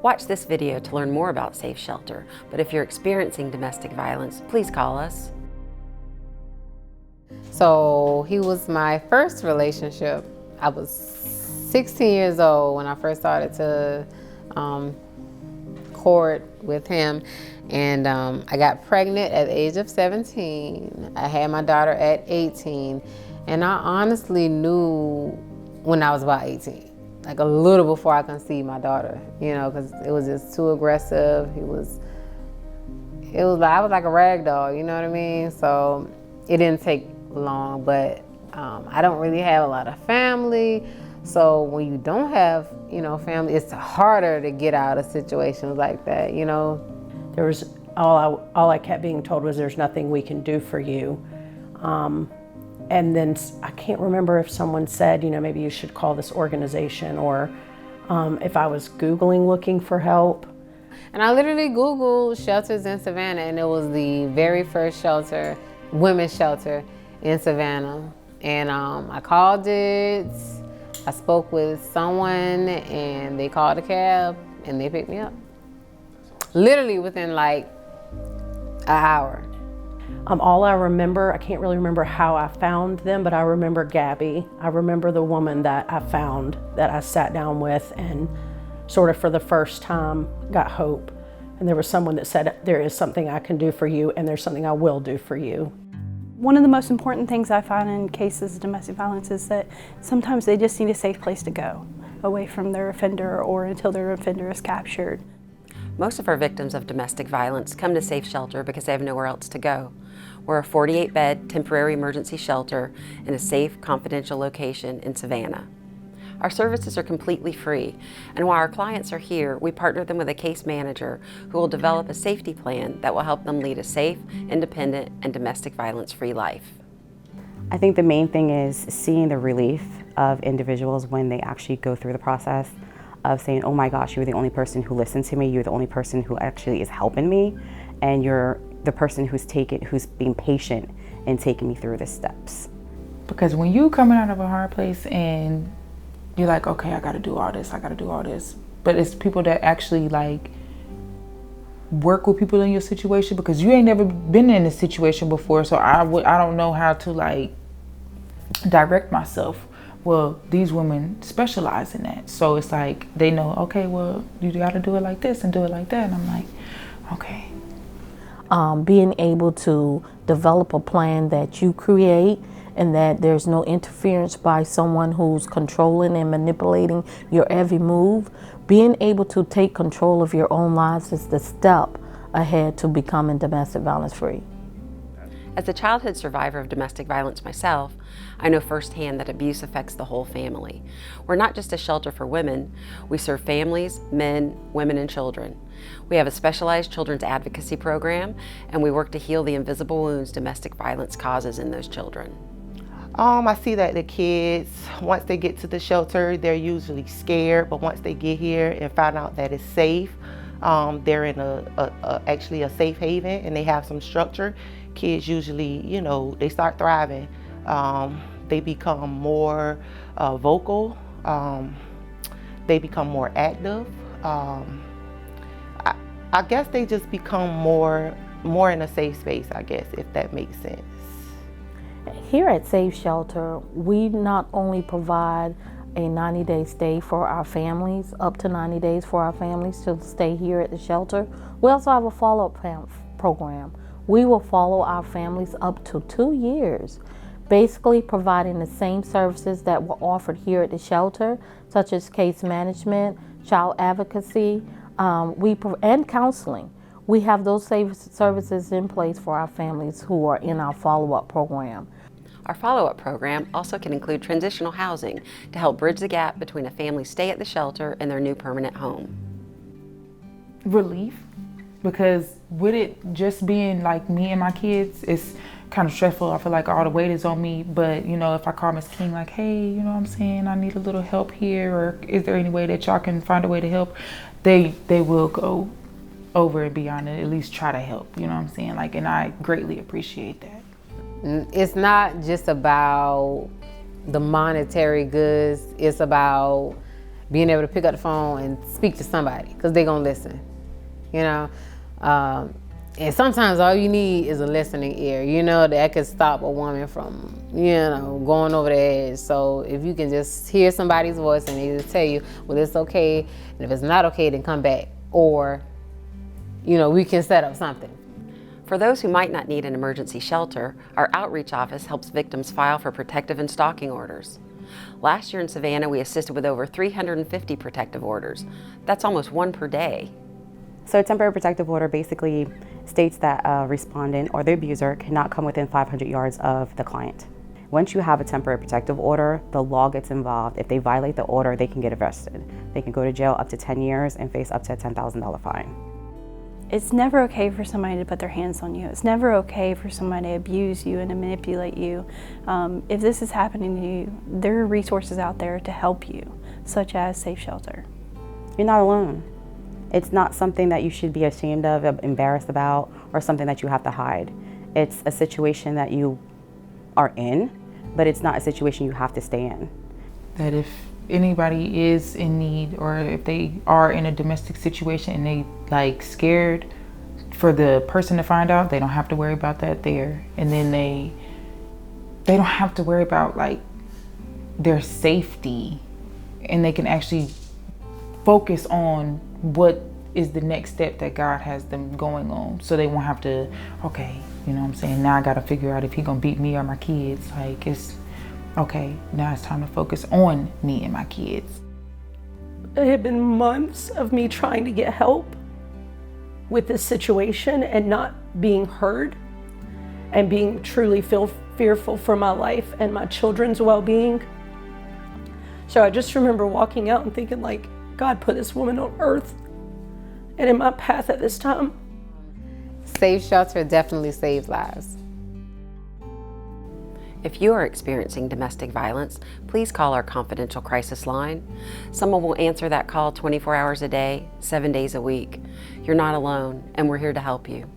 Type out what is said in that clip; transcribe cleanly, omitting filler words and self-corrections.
Watch this video to learn more about Safe Shelter, but if you're experiencing domestic violence, please call us. So he was my first relationship. I was 16 years old when I first started to court with him, and I got pregnant at the age of 17. I had my daughter at 18, and I honestly knew when I was about 18, like a little before I conceived my daughter, you know, because it was just too aggressive. I was like a rag doll, you know what I mean? So it didn't take long, but I don't really have a lot of family. So when you don't have, you know, family, it's harder to get out of situations like that, you know. There was all I kept being told was there's nothing we can do for you. And then I can't remember if someone said, you know, maybe you should call this organization, or if I was Googling looking for help. And I literally Googled shelters in Savannah, and it was the very first shelter, women's shelter in Savannah. And I called it, I spoke with someone, and they called a cab, and they picked me up. Literally within like an hour. All I remember, I can't really remember how I found them, but I remember Gabby. I remember the woman that I found, that I sat down with and sort of for the first time got hope. And there was someone that said, there is something I can do for you, and there's something I will do for you. One of the most important things I find in cases of domestic violence is that sometimes they just need a safe place to go, away from their offender or until their offender is captured. Most of our victims of domestic violence come to Safe Shelter because they have nowhere else to go. We're a 48-bed temporary emergency shelter in a safe, confidential location in Savannah. Our services are completely free, and while our clients are here, we partner them with a case manager who will develop a safety plan that will help them lead a safe, independent, and domestic violence-free life. I think the main thing is seeing the relief of individuals when they actually go through the process of saying, oh my gosh, you're the only person who listened to me, you're the only person who actually is helping me, and you're the person who's being patient and taking me through the steps. Because when you coming out of a hard place and you're like, okay, I gotta do all this, I gotta do all this. But it's people that actually like work with people in your situation, because you ain't never been in this situation before. So I don't know how to like direct myself. Well, these women specialize in that. So it's like, they know, okay, well, you gotta do it like this and do it like that. And I'm like, okay. Being able to develop a plan that you create and that there's no interference by someone who's controlling and manipulating your every move. Being able to take control of your own lives is the step ahead to becoming domestic violence free. As a childhood survivor of domestic violence myself, I know firsthand that abuse affects the whole family. We're not just a shelter for women, we serve families, men, women, and children. We have a specialized children's advocacy program, and we work to heal the invisible wounds domestic violence causes in those children. I see that the kids, once they get to the shelter, they're usually scared, but once they get here and find out that it's safe, they're in actually a safe haven and they have some structure. Kids usually, you know, they start thriving. They become more vocal. They become more active. I guess they just become more in a safe space, I guess, if that makes sense. Here at Safe Shelter, we not only provide a 90-day stay for our families, up to 90 days for our families to stay here at the shelter, we also have a follow-up program. We will follow our families up to 2 years, basically providing the same services that were offered here at the shelter, such as case management, child advocacy, and counseling. We have those services in place for our families who are in our follow-up program. Our follow-up program also can include transitional housing to help bridge the gap between a family's stay at the shelter and their new permanent home. Relief, because with it just being like me and my kids, it's kind of stressful. I feel like all the weight is on me, but you know, if I call Ms. King like, hey, you know what I'm saying, I need a little help here, or is there any way that y'all can find a way to help, they will go over and beyond it, at least try to help, you know what I'm saying? Like, and I greatly appreciate that. It's not just about the monetary goods, it's about being able to pick up the phone and speak to somebody, because they're gonna listen, you know? And sometimes all you need is a listening ear, you know, that could stop a woman from, you know, going over the edge. So if you can just hear somebody's voice and they just tell you, well, it's okay, and if it's not okay, then come back. Or, you know, we can set up something. For those who might not need an emergency shelter, our outreach office helps victims file for protective and stalking orders. Last year in Savannah, we assisted with over 350 protective orders. That's almost one per day. So a temporary protective order basically states that a respondent or the abuser cannot come within 500 yards of the client. Once you have a temporary protective order, the law gets involved. If they violate the order, they can get arrested. They can go to jail up to 10 years and face up to a $10,000 fine. It's never okay for somebody to put their hands on you. It's never okay for somebody to abuse you and to manipulate you. If this is happening to you, there are resources out there to help you, such as Safe Shelter. You're not alone. It's not something that you should be ashamed of, embarrassed about, or something that you have to hide. It's a situation that you are in, but it's not a situation you have to stay in. That if anybody is in need, or if they are in a domestic situation and they like scared for the person to find out, they don't have to worry about that there. And then they don't have to worry about like their safety, and they can actually focus on what is the next step that God has them going on. So they won't have to, okay, you know what I'm saying, now I gotta figure out if he gonna beat me or my kids. Like, it's okay, now it's time to focus on me and my kids. It had been months of me trying to get help with this situation and not being heard, and being truly fearful for my life and my children's well-being. So I just remember walking out and thinking, like, God put this woman on earth and in my path at this time. Safe Shelter definitely saves lives. If you are experiencing domestic violence, please call our confidential crisis line. Someone will answer that call 24 hours a day, 7 days a week. You're not alone, and we're here to help you.